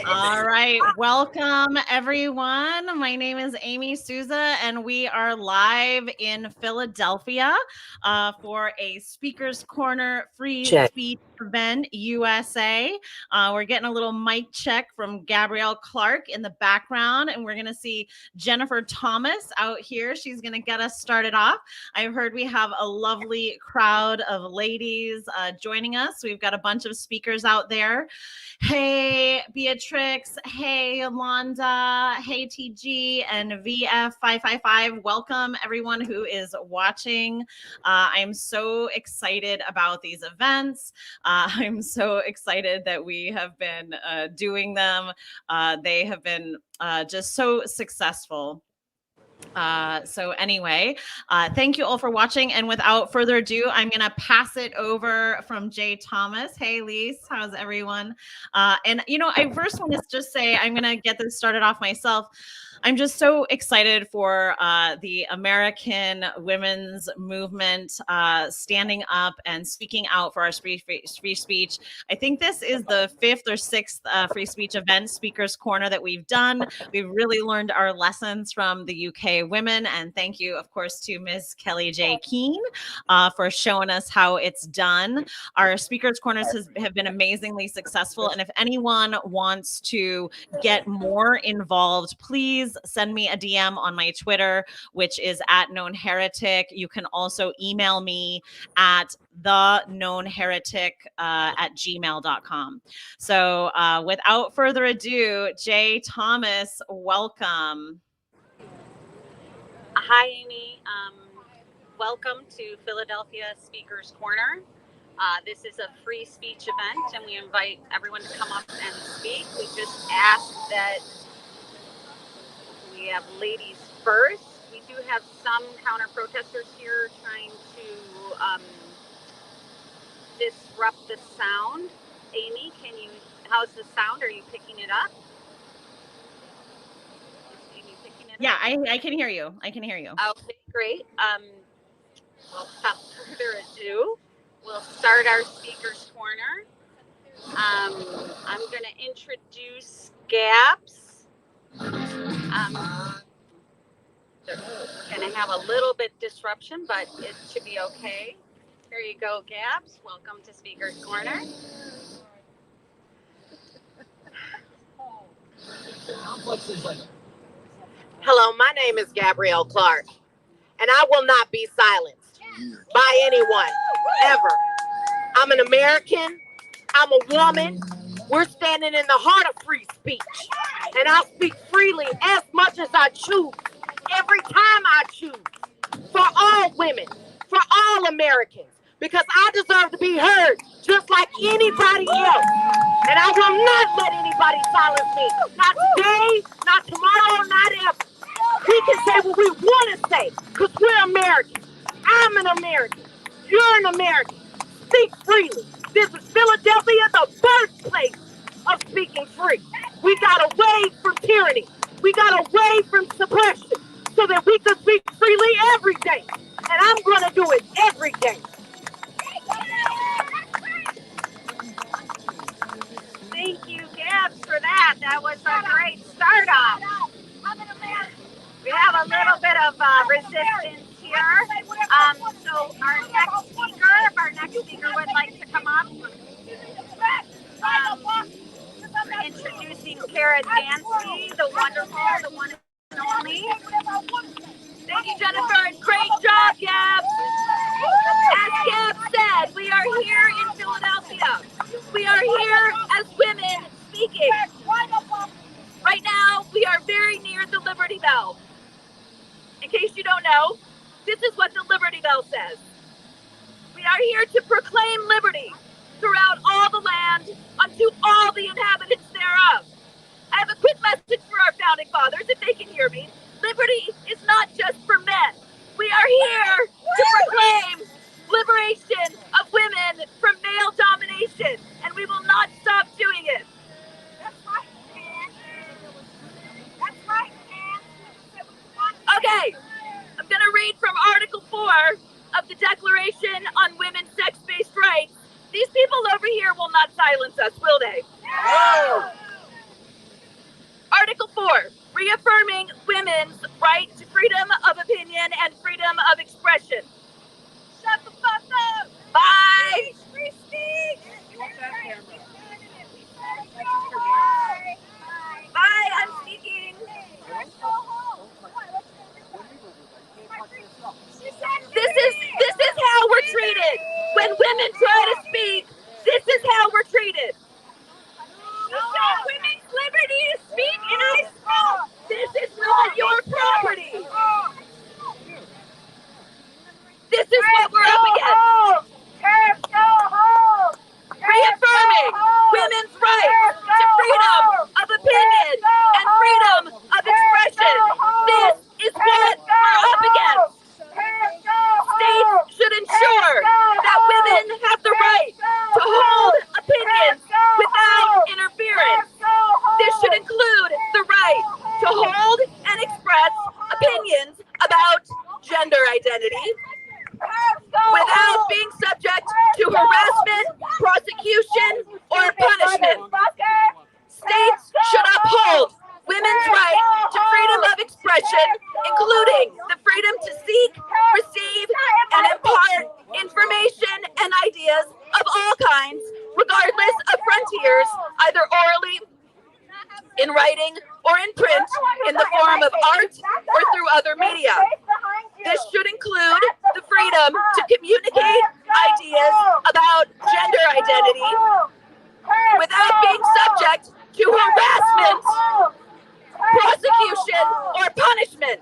All right. Welcome, everyone. My name is Amy Souza, and we are live in Philadelphia for a Speakers Corner free Check. speech event USA. We're getting a little mic check from Gabrielle Clark in the background, and we're going to see Jennifer Thomas out here. She's going to get us started off. I've heard we have a lovely crowd of ladies joining us. We've got a bunch of speakers out there. Hey, Beatrix. Hey, Yolanda. Hey, TG and VF555. Welcome, everyone who is watching. I'm so excited about these events. I'm so excited that we have been doing them. They have been just so successful. So anyway, thank you all for watching. And without further ado, I'm going to pass it over from Jay Thomas. Hey, Lise, how's everyone? And, I first want to just say, I'm going to get this started off myself. I'm just so excited for the American women's movement standing up and speaking out for our free speech. I think this is the 5th or 6th free speech event, Speakers Corner, that we've done. We've really learned our lessons from the UK women. And thank you, of course, to Ms. Kelly J. Keene for showing us how it's done. Our Speakers Corners have been amazingly successful. And if anyone wants to get more involved, please send me a DM on my Twitter, which is @knownheretic. You can also email me at theknownheretic@gmail.com. So without further ado, Jay Thomas, welcome. Hi, Amy. Welcome to Philadelphia Speakers Corner. This is a free speech event, and we invite everyone to come up and speak. We just ask that we have ladies first. We do have some counter-protesters here trying to disrupt the sound. Amy, how's the sound? Are you picking it up? Is Amy picking it up? Yeah, I can hear you. I can hear you. Okay, great. Well, without further ado, we'll start our Speakers Corner. I'm going to introduce Gabs. They're going to have a little bit disruption, but it should be okay. Here you go, Gabs. Welcome to Speakers Corner. Hello, my name is Gabrielle Clark, and I will not be silenced by anyone, ever. I'm an American. I'm a woman. We're standing in the heart of free speech, and I'll speak freely as much as I choose, every time I choose, for all women, for all Americans, because I deserve to be heard just like anybody else. And I will not let anybody silence me. Not today, not tomorrow, not ever. We can say what we want to say because we're Americans. I'm an American. You're an American. Speak freely. This is Philadelphia, the birthplace of speaking free. We got away from tyranny. We got away from suppression so that we can speak freely every day. And I'm going to do it every day. Thank you, Gabs, for that. That was a great start off. We have a little bit of resistance here. So our next speaker would like to come up. We're introducing Kara Dancy, the wonderful, the one and only. Thank you, Jennifer. Great job, Gabs. As Gabs said, we are here in Philadelphia. We are here as women speaking. Right now, we are very near the Liberty Bell. In case you don't know, this is what the Liberty Bell says. We are here to proclaim liberty throughout all the land unto all the inhabitants thereof. I have a quick message for our founding fathers, if they can hear me. Liberty is not just for men. We are here to proclaim liberation of women from male domination, and we will not stop doing it. That's right, That's right, Okay, I'm going to read from Article 4 of the Declaration on Women's Sex-Based Rights. These people over here will not silence us, will they? No! reaffirming women's right to freedom of opinion and freedom of expression. Shut the fuck up! Bye! Free speech! Bye, I'm speaking. This is how we're treated. When women try to speak, this is how we're treated. You said women's liberty to speak and I spoke. This is not your property. This is what we're up against. Reaffirming women's right to freedom of opinion and freedom of expression. This is what we're up against. States should ensure that women have the right to hold opinions without interference. This should include the right to hold and express opinions about gender identity without being subject to harassment, prosecution, or punishment. States should uphold women's right to freedom of expression, including the freedom to seek, receive, and impart information and ideas of all kinds, regardless of frontiers, either orally, in writing, or in print, in the form of art or through other media. This should include the freedom to communicate ideas about gender identity without being subject to harassment, prosecution, or punishment.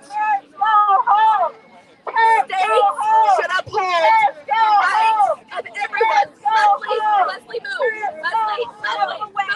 States should uphold the rights of everyone. Leslie, move. Leslie, move.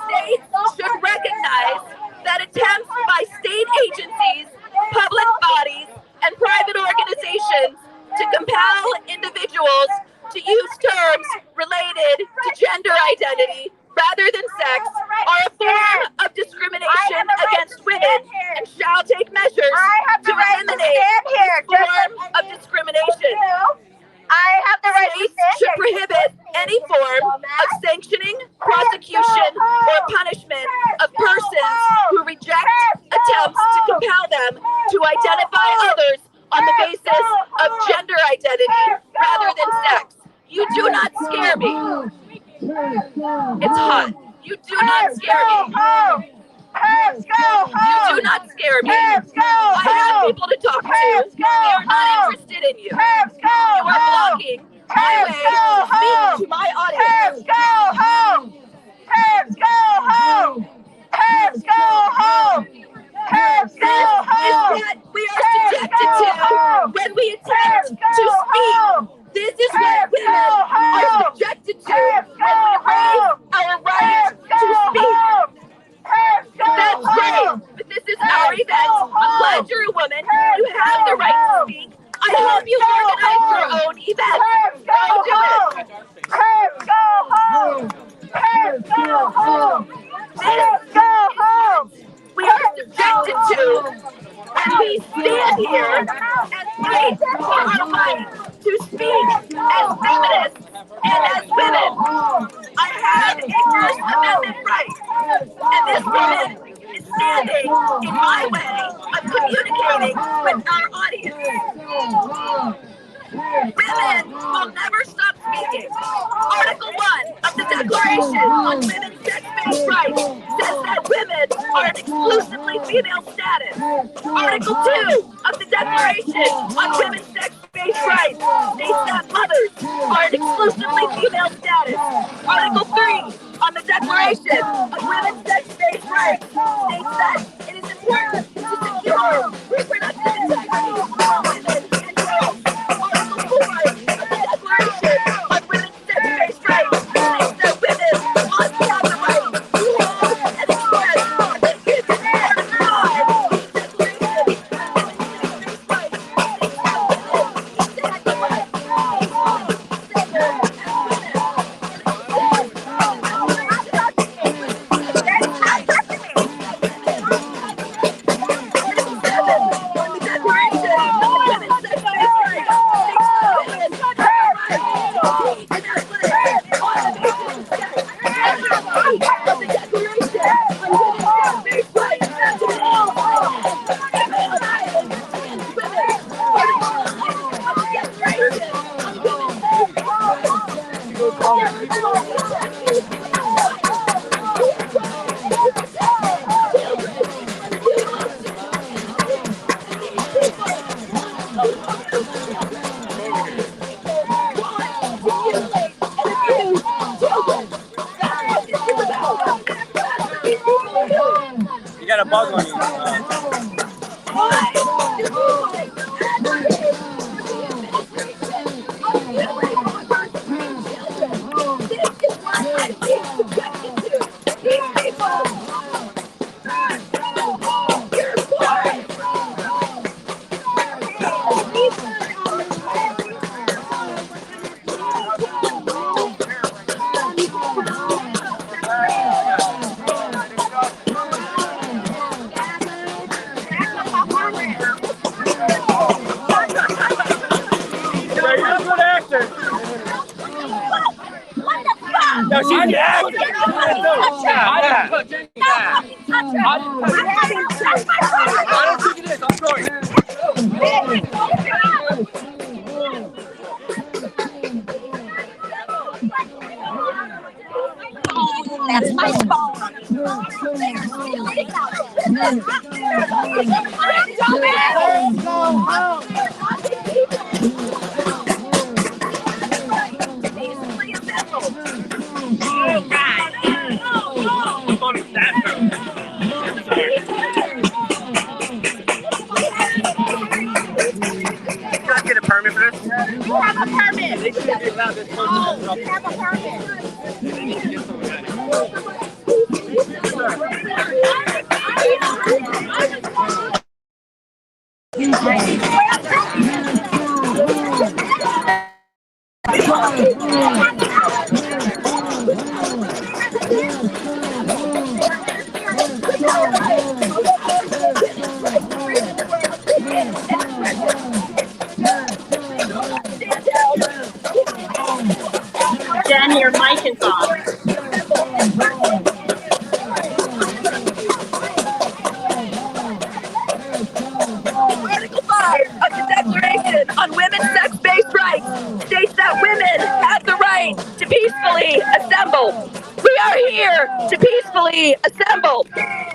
States should recognize that attempts by state agencies, public bodies, and private organizations to compel individuals to use terms related to gender identity rather than sex are a form of discrimination against women and shall take measures to eliminate this form of discrimination. States should prohibit any form of sanctioning, prosecution, or punishment of persons who reject attempts to compel them to identify others on the basis of gender identity rather than sex. You do not scare me. It's hot. You do not scare me. You do not scare me. I have people to talk to. They are not interested in you. You are blocking my way to speak to my audience. This is what we are subjected to when we attempt to speak. This is what women are subjected to when we raise our right to speak. That's great, but this is our event. I'm glad you're a woman. You have the right to speak. I hope you organize your own event. Go do it. This we are subjected to when we stand here and fight for our right to speak as feminists and as women. I have a First Amendment right, and this woman is standing in my way of communicating with our audience. Women will never stop speaking. Article 1 of the Declaration on Women's Sex-Based Rights says that women are an exclusively female status. Article 2 of the Declaration on Women's Sex-Based Rights states that mothers are an exclusively female status. Article 3 on the Declaration of Women's Sex-Based Rights states that it is important to secure reproductive integrity of women and girls. Article 4 of the Declaration on Women's Sex-Based Rights states that women must have the right to hold and express opinions. Article 5 of the Declaration on Women's Sex-Based Rights states that women You got a bug on you. No, she's an actor. I don't think it is. I'm sorry. That's my phone. Get a permit for this? You have a permit. They should be allowed this close. Oh, you have a permit. Jen, your mic is off. Article 5 of the Declaration on Women's Sex-Based Rights states that women have the right to peacefully assemble. We are here to peacefully assemble.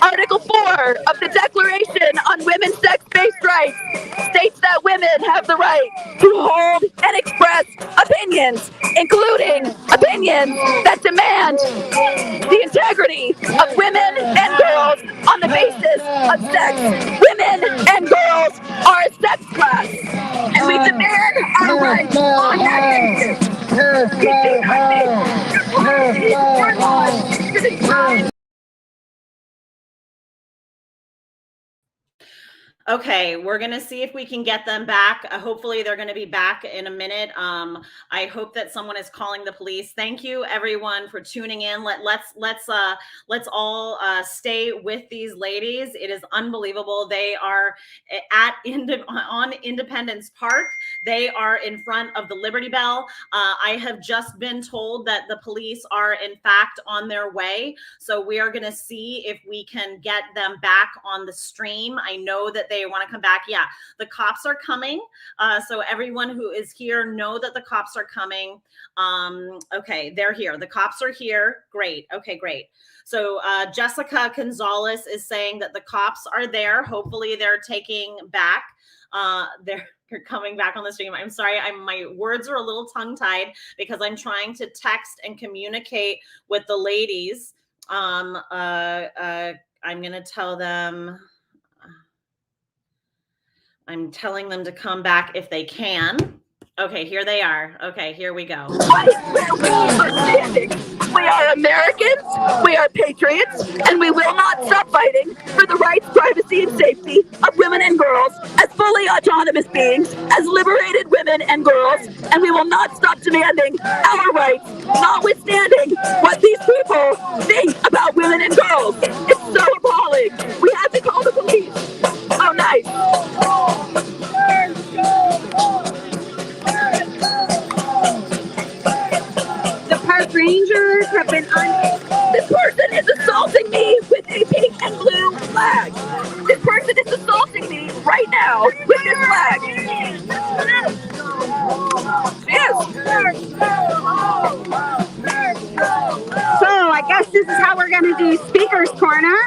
Article 4 of the Declaration on Women's Sex-Based Rights states that women have the right to hold and express opinions, including opinions that demand the integrity of women and girls on the basis of sex. Women and girls are a sex class, and we demand our rights on that basis. We do not think our laws to the time. Okay, we're gonna see if we can get them back. Hopefully they're gonna be back in a minute. I hope that someone is calling the police. Thank you everyone for tuning in. Let's all stay with these ladies. It is unbelievable. They are on Independence Park. They are in front of the Liberty Bell. I have just been told that the police are in fact on their way. So we are gonna see if we can get them back on the stream. I know that they want to come back. Yeah, the cops are coming. So everyone who is here know that the cops are coming. Okay, they're here. The cops are here. Great. Okay, great. So Jessica Gonzalez is saying that the cops are there. Hopefully they're taking back. They're coming back on the stream. I'm sorry. My words are a little tongue-tied because I'm trying to text and communicate with the ladies. I'm going to tell them. I'm telling them to come back if they can. Okay, here they are. Okay, here we go. We are Americans, we are patriots, and we will not stop fighting for the rights, privacy, and safety of women and girls as fully autonomous beings, as liberated women and girls, and we will not stop demanding our rights, notwithstanding what these people think about women and girls. It's so appalling. We have to call the police. Oh, nice. The park rangers have been This person is assaulting me with a pink and blue flag. This person is assaulting me right now with this flag. Yes. the Speaker's Corner.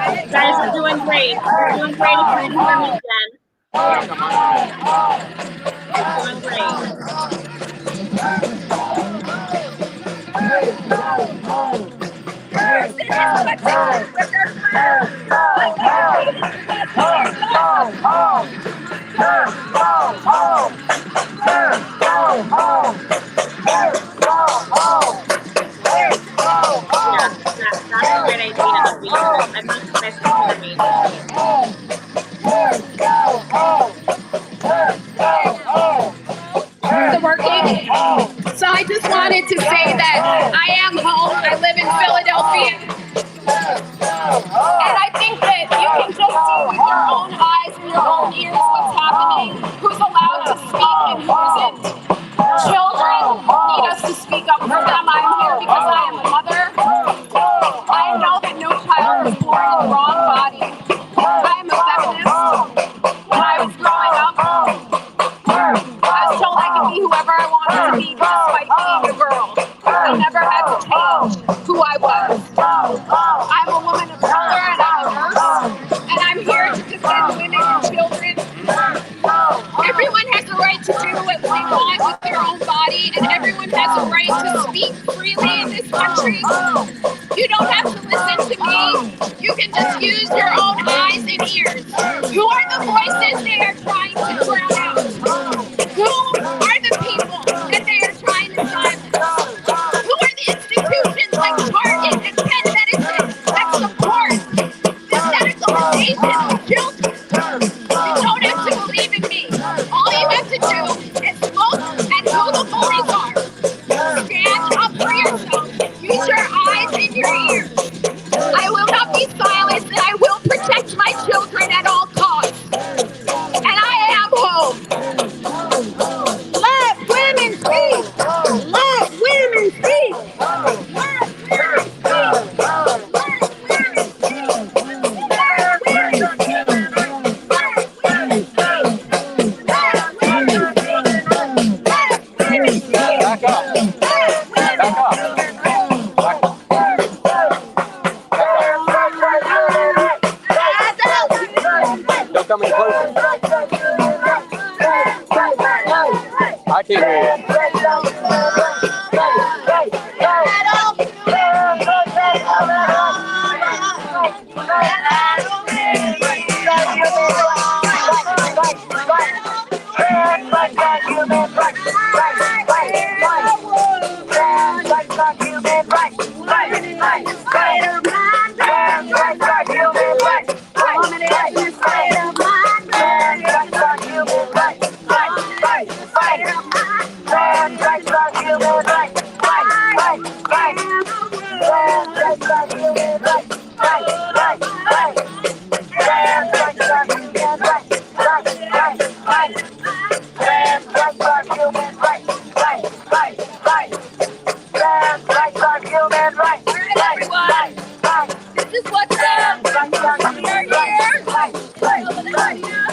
You guys are doing great. You're doing great if you can hear me, Jen. You're doing great. Yeah, that's a great idea. I think you guys can hear me. Is it working? So I just wanted to say that I am home. I live in Philadelphia. And I think that you can just see with your own eyes and your own ears what's happening, who's allowed to speak and who isn't. Children need us to speak up for them. I'm here because I am a mother. I know that no child is born in the wrong body. I am a feminist. When I was growing up, I was told I could be whoever I wanted to be despite being a girl. I never had to change who I was. I'm a woman of color and I'm a nurse. And I'm here to defend women and children. Everyone has a right to do what they want with their own body, and everyone has a right to speak freely in this country. You don't have to listen to me. You can just use your own eyes and ears. Who are the voices they are trying to drown out? Who are the people that they are trying to silence? Who are the institutions like Target and Penn Medicine that support the medicalization of children? You don't have to believe in me. All you have to do is look at who the bullies are. Stand up for yourself. Use your eyes and your ears. I will not be silenced, and I will protect my children at all costs. And I am home. Let women speak. Let women speak. Let women speak. Let women speak. Back up. Back up. Don't come any closer. I can't hear you. This is what's up. We are here.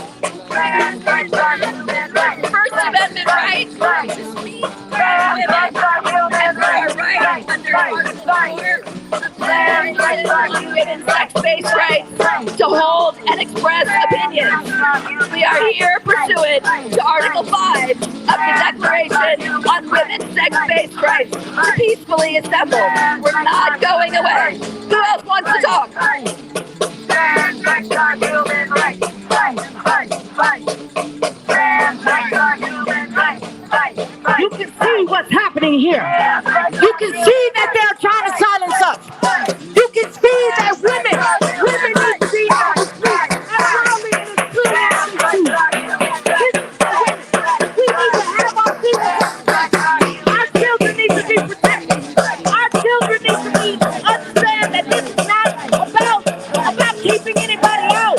First Amendment rights to speak. Women have our right under Article 4 and sex-based rights to hold and express opinions. We are here pursuant to Article 5 of the Declaration on Women's Sex-Based Rights to peacefully assemble. We're not going away. Who else wants to talk? Trans rights are human rights. Fight, fight, fight. Trans rights are human rights. Fight. happening here. You can see that they're trying to silence us. You can see that women need to be out the street as loudly and as clearly as they choose. We need to have our freedom. Our children need to be protected. Our children need to understand that this is not about keeping anybody out.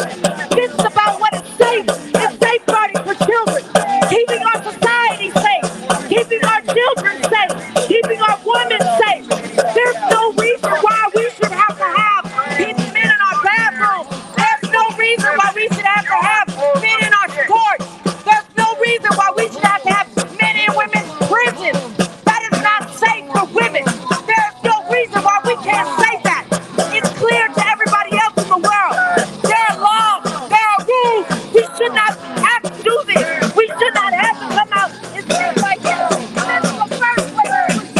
This is about what is safe and safeguarding for children, keeping our society safe, keeping our children safe, keeping our women safe. There's no reason why we should have to have men in our bathrooms. There's no reason why we should have to have men in our courts. There's no reason why we should have to have men in women's prisons. That is not safe for women. There's no reason why we can't say that. It's clear to everybody else in the world. There are laws, there are rules. We should not have to do this. We should not have to come out and say like this. This is the first way to do it.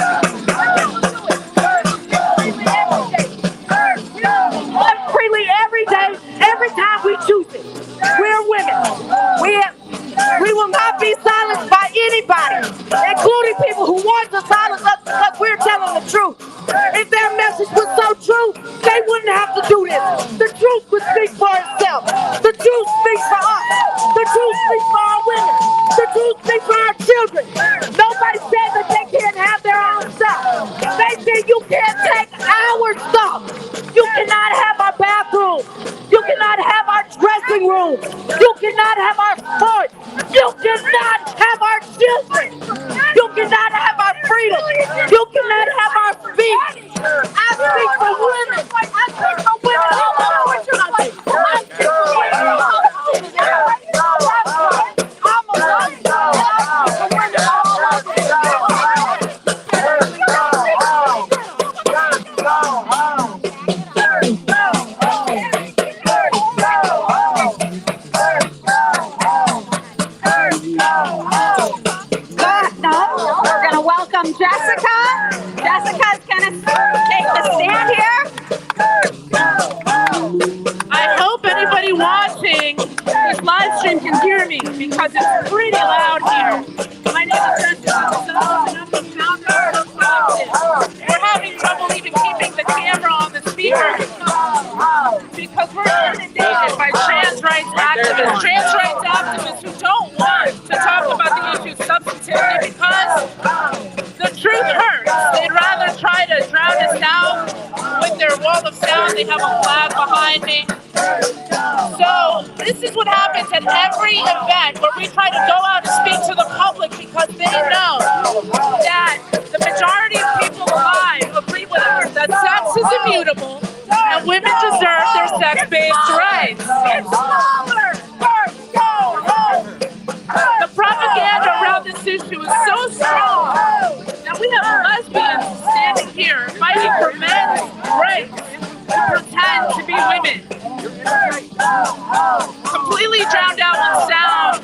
Live freely every day, every time we choose it. We're women. We will not be silenced by anybody, including people who want to silence us because we're telling the truth. If their message was so true, they wouldn't have to do this. The truth would speak for itself. The truth speaks for us. The truth speaks for our women. The truth speaks for our children. Nobody said that they can't have their own stuff. They said you can't take our stuff. You cannot have our bathrooms. You cannot have our dressing rooms. You cannot have our sports. You cannot have our children. You cannot have our freedom. You cannot have our speech. I speak for women. I speak for women all over what you're like. I speak for women all over the world. I'm a woman. And I speak for women all over the world. We're going to welcome Jessica. Jessica's going to take the stand here. I hope anybody watching this live stream can hear me because it's pretty loud here. My name is Jessica and I'm the founder of Collective. We're having trouble even keeping the camera on the speaker because we're inundated by trans rights activists who don't want to talk about the issue substantively because the truth hurts. They'd rather try to drown us out with their wall of sound. They have a flag behind me. So this is what happens at every event where we try to go out and speak to the public because they know that the majority of people alive agree with us that sex is immutable and women deserve their sex-based rights. The propaganda around this issue is so strong that we have lesbians standing here fighting for men's rights to pretend to be women. Completely drowned out with sound.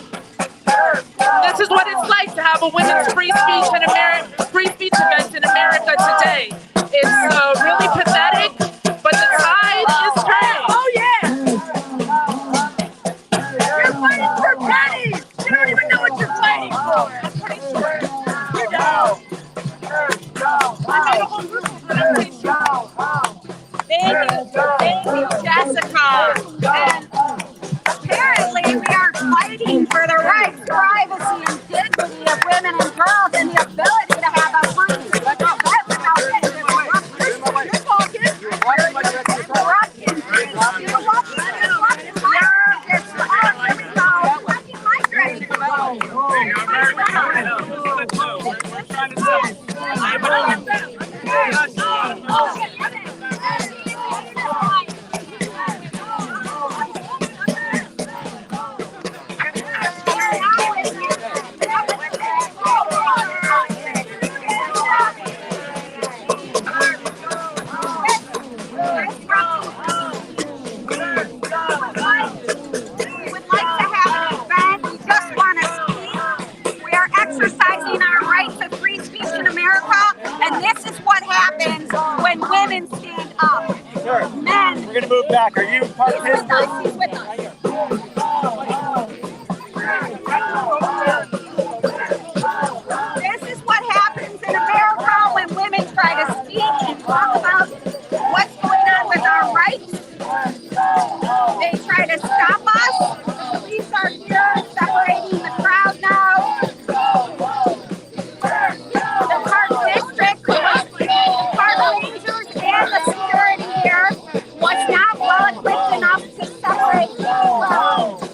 This is what it's like to have a women's free speech event in America today. It's really pathetic, but the tide is turning. Oh yeah! You're fighting for pennies! You don't even know what you're fighting for! I'm pretty sure you know. I made a whole group of them, I'm pretty sure. Thank you, Jessica. And apparently we are fighting for the rights, privacy, and dignity of women and girls and the ability to have a free speech. That's about it. You're talking. exercising our right to free speech in America, and this is what happens when women stand up. Sure. Men. We're going to move back. Are you part of his group? He's with us. This is what happens in America. to stop us. The police are here separating the crowd now. The park district, the park rangers and the security here was not well equipped enough to separate the crowd.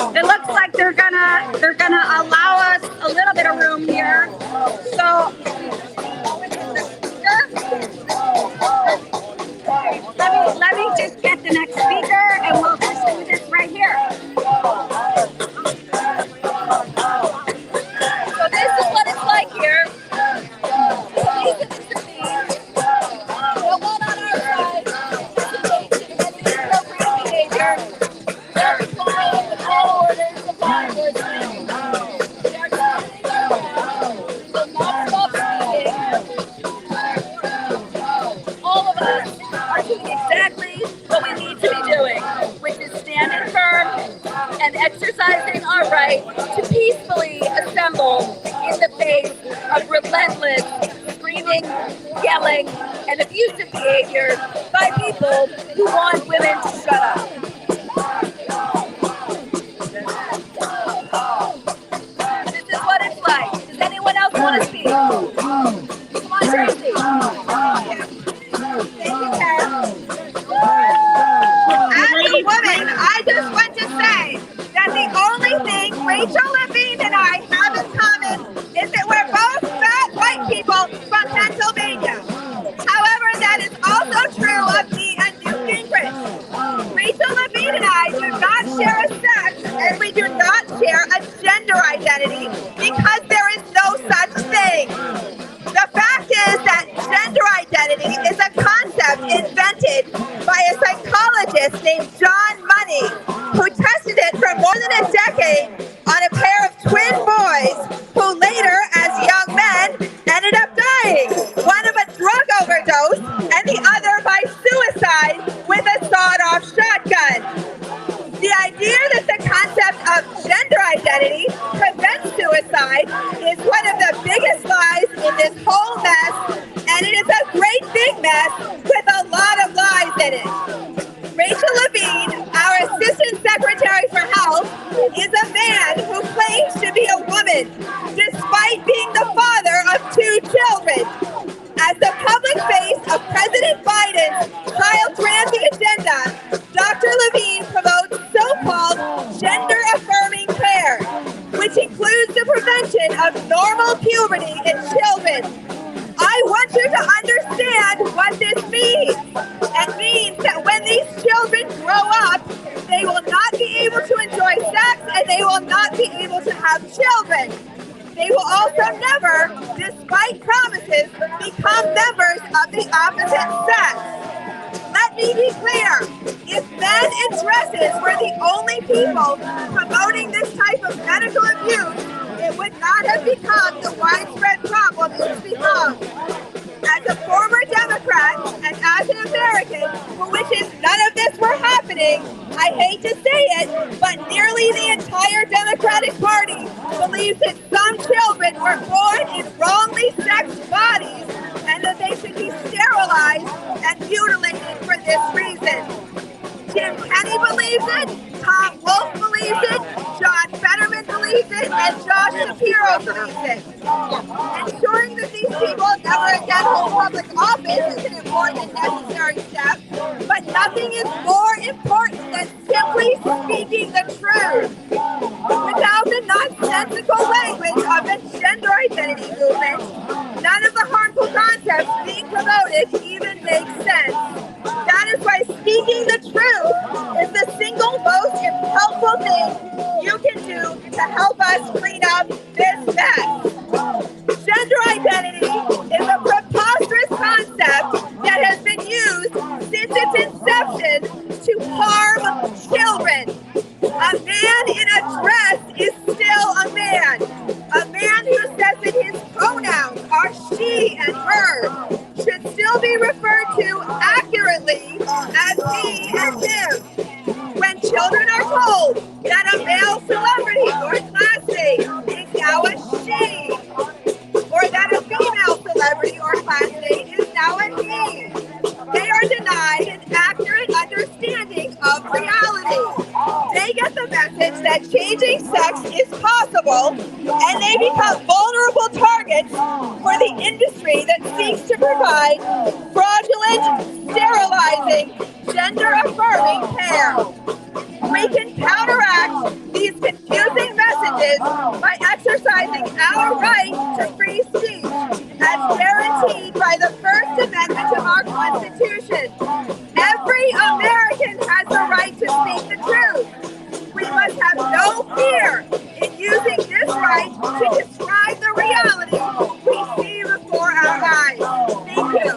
It looks like they're gonna allow us a little bit of room here. So let me just get the next speaker and we'll just do this right here. So this is what it's like here. These are the scenes. The one on our side is inappropriate behavior. They're following the call orders of law enforcement. They're turning around. Will not stop speaking. All of us are doing exactly what we need to be doing, which is standing firm and exercising our right to peacefully assemble in the face of relentless screaming, yelling, and abusive behavior by people who want women to shut up. This is what it's like. Does anyone else want to speak? Come on, Tracy. Thank you, Kat. As a woman, I just want to say that the only thing Rachel Levine and I have in common is that we're both fat white people from Pennsylvania. However, that is also true of me and Newt Gingrich. Rachel Levine and I do not share a sex and we do not share a gender identity because there is no such thing. The fact is that gender identity is a concept invented by a psychologist named John Money, who tested it for more than a decade on a pair of twin boys who later, as young men, ended up dying, one of a drug overdose and the other by suicide with a sawed-off shotgun. The idea that the concept of gender identity prevents suicide is one of the biggest lies in this whole mess, and it is a great big mess with a lot of lies in it. Rachel Levine, our Assistant Secretary for Health, is a man who claims to be a woman, despite being the father of 2 children. As the public face of President Biden's child-granting agenda, Dr. Levine promotes so-called gender-affirming care, which includes the prevention of normal puberty in children. I want you to understand what this means. It means that when these children grow up, they will not be able to enjoy sex and they will not be able to have children. They will also never, despite promises, become members of the opposite sex. Let me be clear. If men in dresses were the only people promoting this type of medical abuse, it would not have become the widespread problem it's become. As a former Democrat and as an American for which none of this were happening, I hate to say it, but nearly the entire Democratic Party believes that some children were born in wrongly sexed bodies and that they should be sterilized and mutilated for this reason. Jim Kennedy believes it, Tom Wolfe believes it, John Fetterman believes it, and Josh Shapiro believes it. Ensuring that these people never again hold public office is an important and necessary step, but nothing is more important than simply speaking the truth. Without the nonsensical language of the gender identity movement, none of the harmful concepts being promoted even makes sense. That is why speaking the truth is the single most helpful thing you can do to help us clean up this mess. Gender identity is a preposterous concept that has been used since its inception to harm children. A man in a dress is still a man. and her should still be referred to accurately as he and him. When children are told that a male celebrity or classmate is now a she, or that a female celebrity or classmate is now a he, they are denied an accurate understanding of reality. They get the message that changing sex is possible, and they become vulnerable targets for the industry that seeks to provide fraudulent, sterilizing, gender-affirming care. We can counteract these confusing messages by exercising our right to free speech as guaranteed by the First Amendment of our Constitution. Every American has the right to speak the truth. We must have no fear in using this right to describe the reality we see before our eyes. Thank you.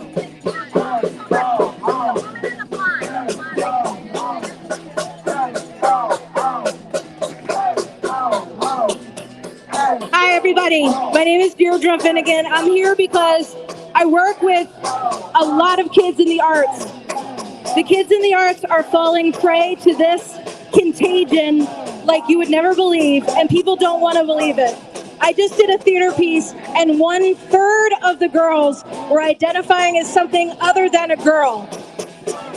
Hi everybody, my name is Deirdre Finnegan. I'm here because I work with a lot of kids in the arts. The kids in the arts are falling prey to this contagion like you would never believe, and people don't want to believe it. I just did a theater piece, and 1/3 of the girls were identifying as something other than a girl.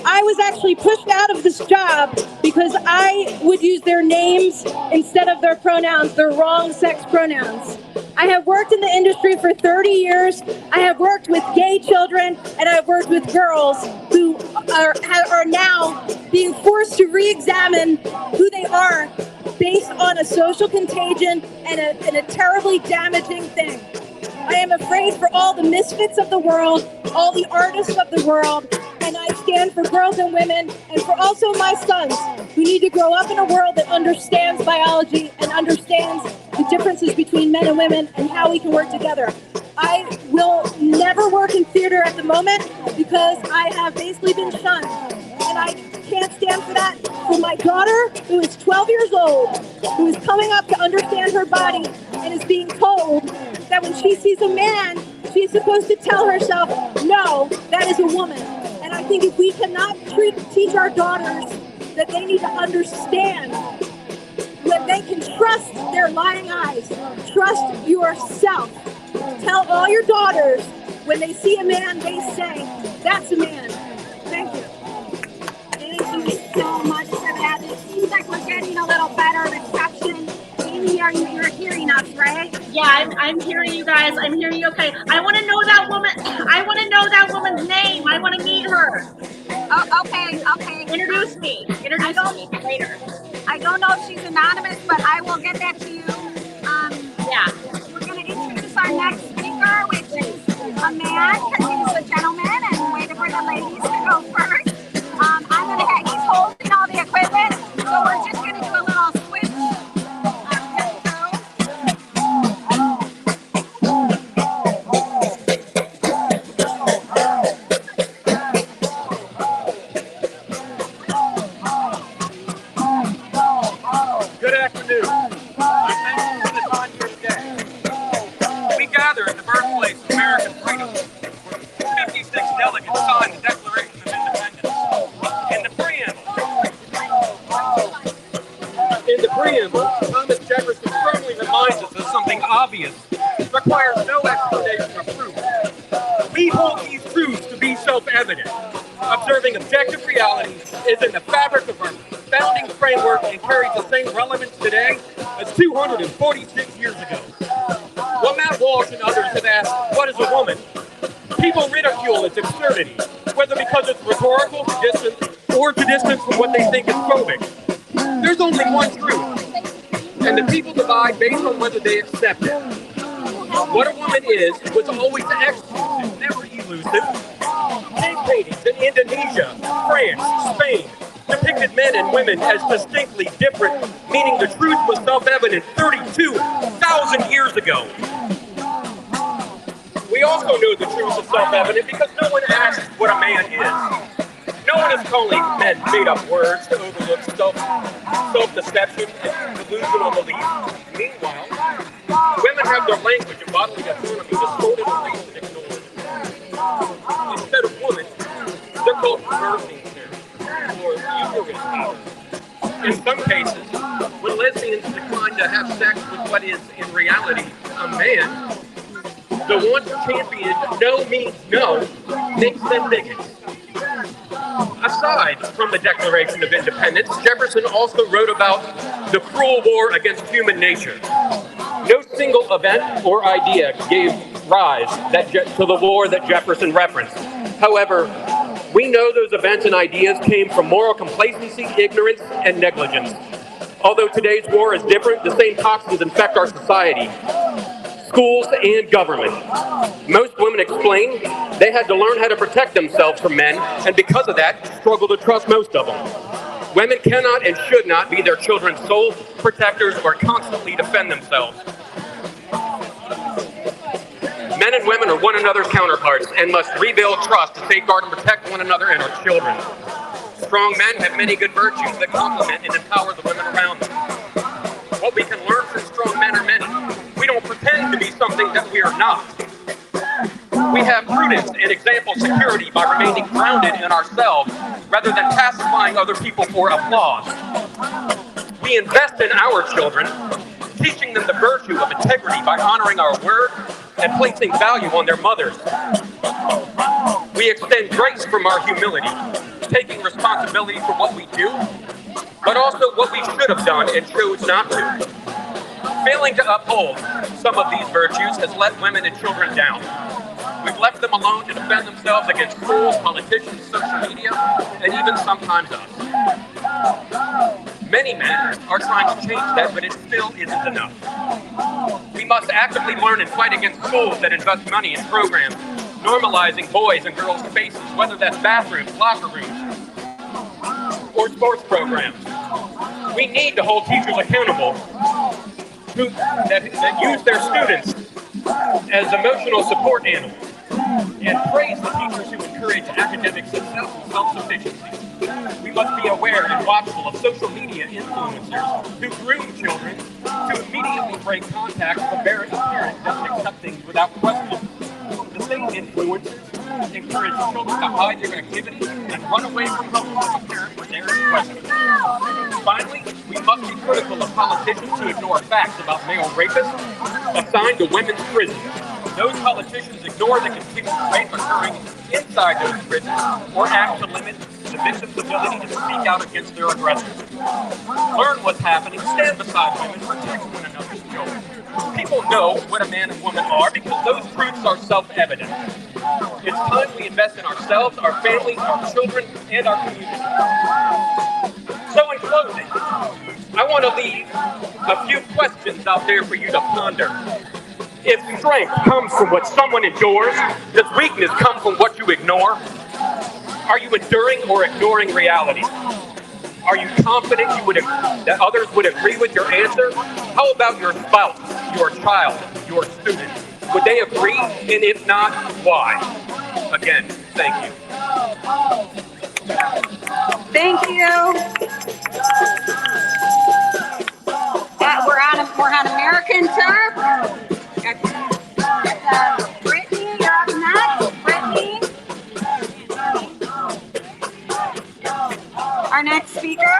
I was actually pushed out of this job because I would use their names instead of their pronouns, their wrong sex pronouns. I have worked in the industry for 30 years. I have worked with gay children, and I've worked with girls who are now being forced to re-examine who they are based on a social contagion and a terribly damaging thing. I am afraid for all the misfits of the world, all the artists of the world, and I stand for girls and women, and for also my sons who need to grow up in a world that understands biology and understands the differences between men and women and how we can work together. I will never work in theater at the moment because I have basically been shunned, and I can't stand for that. For my daughter, who is 12 years old, who is coming up to understand her body and is being told that when she sees a man, she's supposed to tell herself, no, that is a woman. And I think if we cannot teach our daughters that they need to understand that they can trust their lying eyes, trust yourself. Tell all your daughters when they see a man, they say, that's a man. Thank you. Thank you so much for that. It seems like we're getting a little better reception. Amy, you're hearing us, right? Yeah, I'm hearing you guys. I'm hearing you. Okay. I want to know that woman. I want to know that woman's name. I want to meet her. Oh, okay. Introduce me later. I don't know if she's anonymous, but I will get that to you. Yeah. We're going to introduce our next speaker, which is a man, because he's a gentleman, and waiting for the ladies to go first. He's holding all the equipment, so we're just going to do a little switch. Good afternoon. Thank you for the time here today. We gather in the birthplace of American freedom, where 56 delegates signed the Declaration of Independence. In the preamble, Thomas Jefferson firmly reminds us of something obvious that requires no explanation or proof. We hold these truths to be self-evident. Observing objective reality is in the fabric of our founding framework and carries the same relevance today as 246 years ago. When Matt Walsh and others have asked, what is a woman? People ridicule its absurdity, whether because it's rhetorical to distance from what they think is phobic. There's only one truth, and the people divide based on whether they accept it. What a woman is was always exclusive, never elusive. Cave paintings in Indonesia, France, Spain depicted men and women as distinctly different, meaning the truth was self-evident 32,000 years ago. We also know the truth is self-evident because no one asks what a man is. No one is calling men made-up words to overlook self-deception and delusional belief. Meanwhile, women have their language and bodily autonomy distorted, erased, and ignored. birthing care or uterus power. In some cases, when lesbians decline to have sex with what is in reality a man, the one who championed no means no makes them bigots. Aside from the Declaration of Independence, Jefferson also wrote about the cruel war against human nature. No single event or idea gave rise to the war that Jefferson referenced. However, we know those events and ideas came from moral complacency, ignorance, and negligence. Although today's war is different, the same toxins infect our society, schools, and government. Most women explain they had to learn how to protect themselves from men, and because of that, struggle to trust most of them. Women cannot and should not be their children's sole protectors or constantly defend themselves. Men and women are one another's counterparts and must rebuild trust to safeguard and protect one another and our children. Strong men have many good virtues that complement and empower the women around them. What we can learn from strong men are many. We don't pretend to be something that we are not. We have prudence and example security by remaining grounded in ourselves rather than pacifying other people for applause. We invest in our children, teaching them the virtue of integrity by honoring our word and placing value on their mothers. We extend grace from our humility, taking responsibility for what we do, but also what we should have done and chose not to. Failing to uphold some of these virtues has let women and children down. We've left them alone to defend themselves against schools, politicians, social media, and even sometimes us. Many men are trying to change that, but it still isn't enough. We must actively learn and fight against schools that invest money in programs, normalizing boys and girls' spaces, whether that's bathrooms, locker rooms, or sports programs. We need to hold teachers accountable that use their students as emotional support animals, and praise the teachers who encourage academic success and self-sufficiency. We must be aware and watchful of social media influencers who groom children to immediately break contact if a parent doesn't accept things without question. The same influencers encourage children to hide their activities and run away from home if a parent was there to question. Finally, we must be critical of politicians who ignore facts about male rapists assigned to women's prisons. Those politicians ignore the continued rape occurring inside those prisons or act to limit the victim's ability to speak out against their aggressors. Learn what's happening, stand beside women, protect one another's children. People know what a man and woman are because those truths are self-evident. It's time we invest in ourselves, our families, our children, and our community. So in closing, I want to leave a few questions out there for you to ponder. If strength comes from what someone endures, does weakness come from what you ignore? Are you enduring or ignoring reality? Are you confident that others would agree with your answer? How about your spouse, your child, your student? Would they agree? And if not, why? Again, thank you. Thank you. We're on American turf. Brittany, you're up next. Brittany. Our next speaker.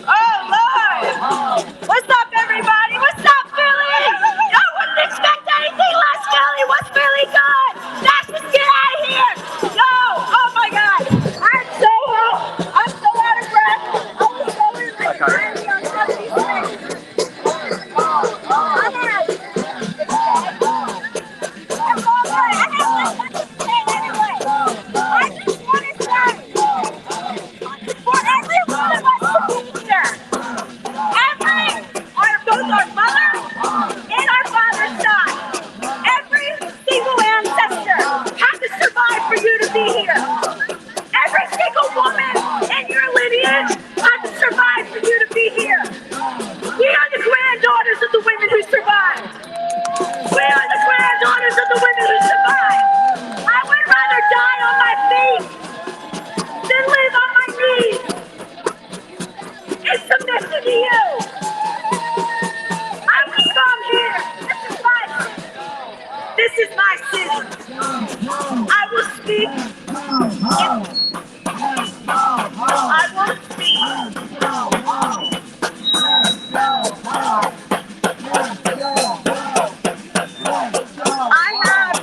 Oh, Lord! What's up, everybody? What's up, Philly? I wouldn't expect anything less, Philly. What's Philly good? Let's just get out of here. Yo, oh my God. I'm so out of breath. I was so irritated on all these things. I just want to say, for every one of us to be here, both our mother and our father's side, every single This is my city. I will speak. I will speak. I have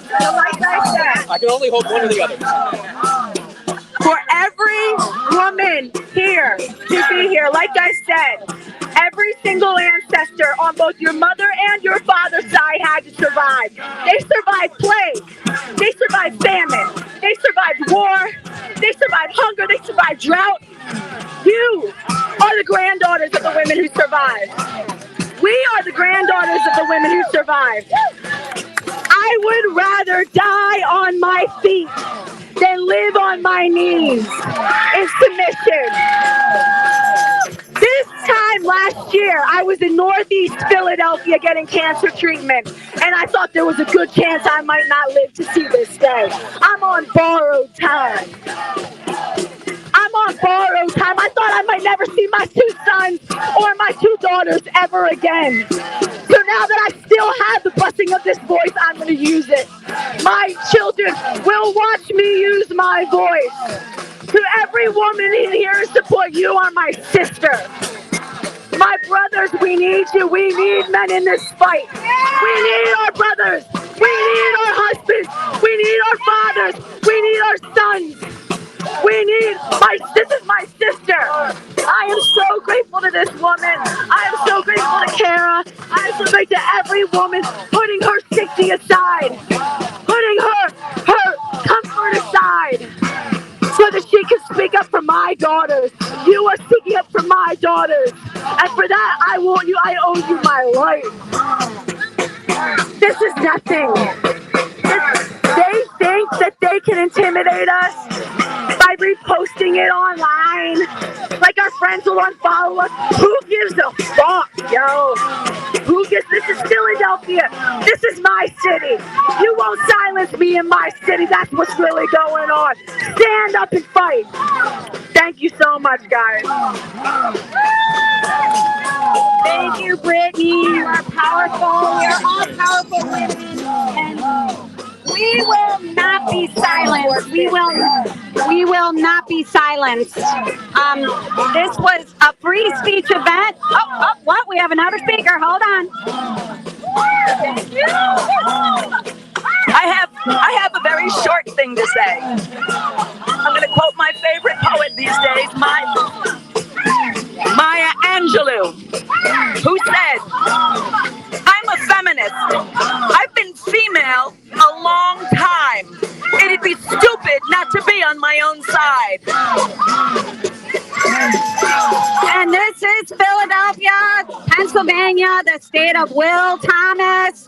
so like I said, I can only hope one or the other. for every woman here to be here, like I said, every single ancestor on both your mother and your father's side had to survive. They survived plague. They survived famine. They survived war. They survived hunger. They survived drought. You are the granddaughters of the women who survived. We are the granddaughters of the women who survived. I would rather die on my feet than live on my knees in submission. This time last year, I was in Northeast Philadelphia getting cancer treatment, and I thought there was a good chance I might not live to see this day. I'm on borrowed time. I thought I might never see my 2 sons or my 2 daughters ever again. So now that I still have the blessing of this voice, I'm going to use it. My children will watch me use my voice. To every woman in here to support, you are my sister. My brothers, we need you. We need men in this fight. We need our brothers. We need our husbands. We need our fathers. We need our sons. This is my sister. I am so grateful to this woman. I am so grateful to Kara. I am so grateful to every woman putting her safety aside, putting her comfort aside, so that she can speak up for my daughters. You are speaking up for my daughters. And for that, I owe you my life. This is nothing. They think that they can intimidate us by reposting it online. Like our friends will unfollow us. Who gives a fuck, yo? This is Philadelphia. This is my city. You won't silence me in my city. That's what's really going on. Stand up and fight. Thank you so much, guys. Thank you, Brittany. You are powerful. You're all powerful women. And we will not be silenced. We will not be silenced. This was a free speech event. Oh, what? We have another speaker. Hold on. I have a very short thing to say. I'm going to quote my favorite poet these days, Maya Angelou, who said, "I'm a feminist. I've been female a long time. It'd be stupid not to be on my own side." And this is Philadelphia, Pennsylvania, the state of Will Thomas,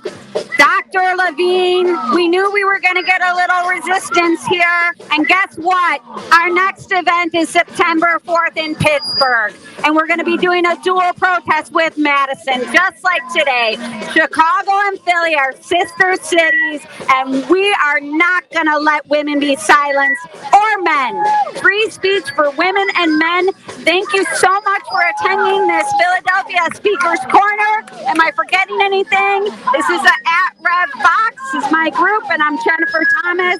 Dr. Levine. We knew we were going to get a little resistance here. And guess what? Our next event is September 4th in Pittsburgh. And we're going to be doing a dual protest with Madison, just like today. Chicago and Philly are sister cities, and we are not going to let women be silenced or men. Free speech for women and men. Thank you so much for attending this Philadelphia Speakers Corner. Am I forgetting anything? This is at Rev Fox. This is my group, and I'm Jennifer Thomas,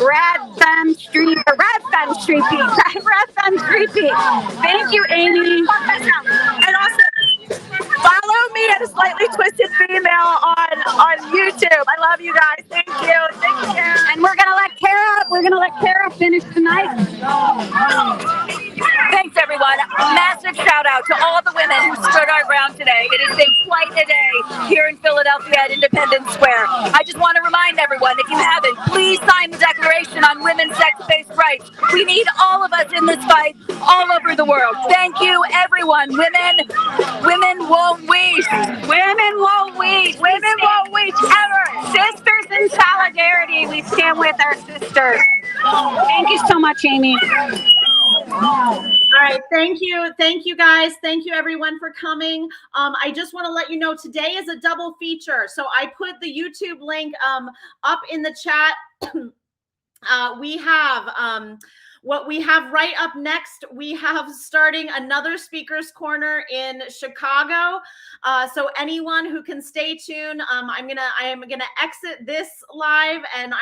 Rev Fem Street Beat. Thank you, Amy. And also, follow me at A Slightly Twisted Female on YouTube. I love you guys. Thank you. Thank you, Kara. And we're gonna let Kara finish tonight. Thanks, everyone. A massive shout out to all the women who stood our ground today. It has been quite a day here in Philadelphia at Independence Square. I just want to remind everyone, if you haven't, please sign the Declaration on Women's Sex-Based Rights. We need all of us in this fight all over the world. Thank you, everyone. Women won't waste. Women won't waste. Women won't waste ever. Sisters in solidarity. We stand with our sisters. Thank you so much, Amy. All right, thank you guys, thank you everyone for coming. I just want to let you know today is a double feature, so I put the YouTube link up in the chat. We have what we have right up next, we have starting another Speakers Corner in Chicago. So anyone who can stay tuned, I am gonna exit this live, and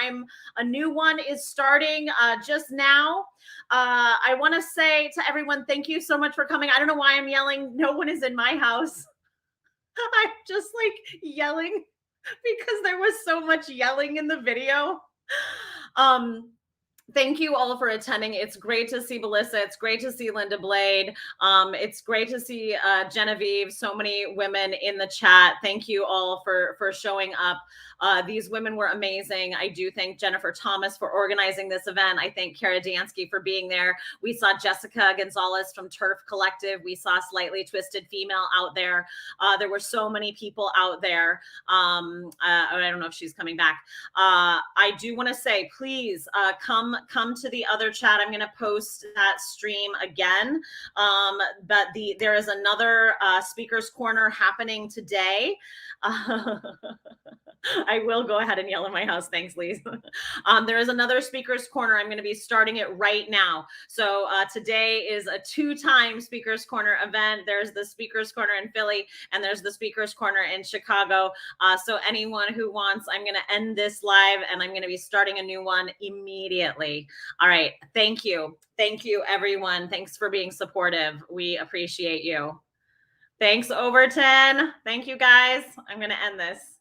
a new one is starting just now. I want to say to everyone, thank you so much for coming. I don't know why I'm yelling. No one is in my house. I'm just like yelling because there was so much yelling in the video. Thank you all for attending. It's great to see Melissa. It's great to see Linda Blade. It's great to see Genevieve, so many women in the chat. Thank you all for showing up. These women were amazing. I do thank Jennifer Thomas for organizing this event. I thank Kara Dansky for being there. We saw Jessica Gonzalez from Turf Collective. We saw Slightly Twisted Female out there. There were so many people out there. I don't know if she's coming back. I do want to say, please come to the other chat. I'm going to post that stream again. But there is another Speakers Corner happening today. I will go ahead and yell in my house. Thanks, Lise. There is another Speakers Corner. I'm going to be starting it right now. So today is a 2-time Speakers Corner event. There's the Speakers Corner in Philly, and there's the Speakers Corner in Chicago. So anyone who wants, I'm going to end this live, and I'm going to be starting a new one immediately. All right. Thank you. Thank you, everyone. Thanks for being supportive. We appreciate you. Thanks, Overton. Thank you, guys. I'm going to end this.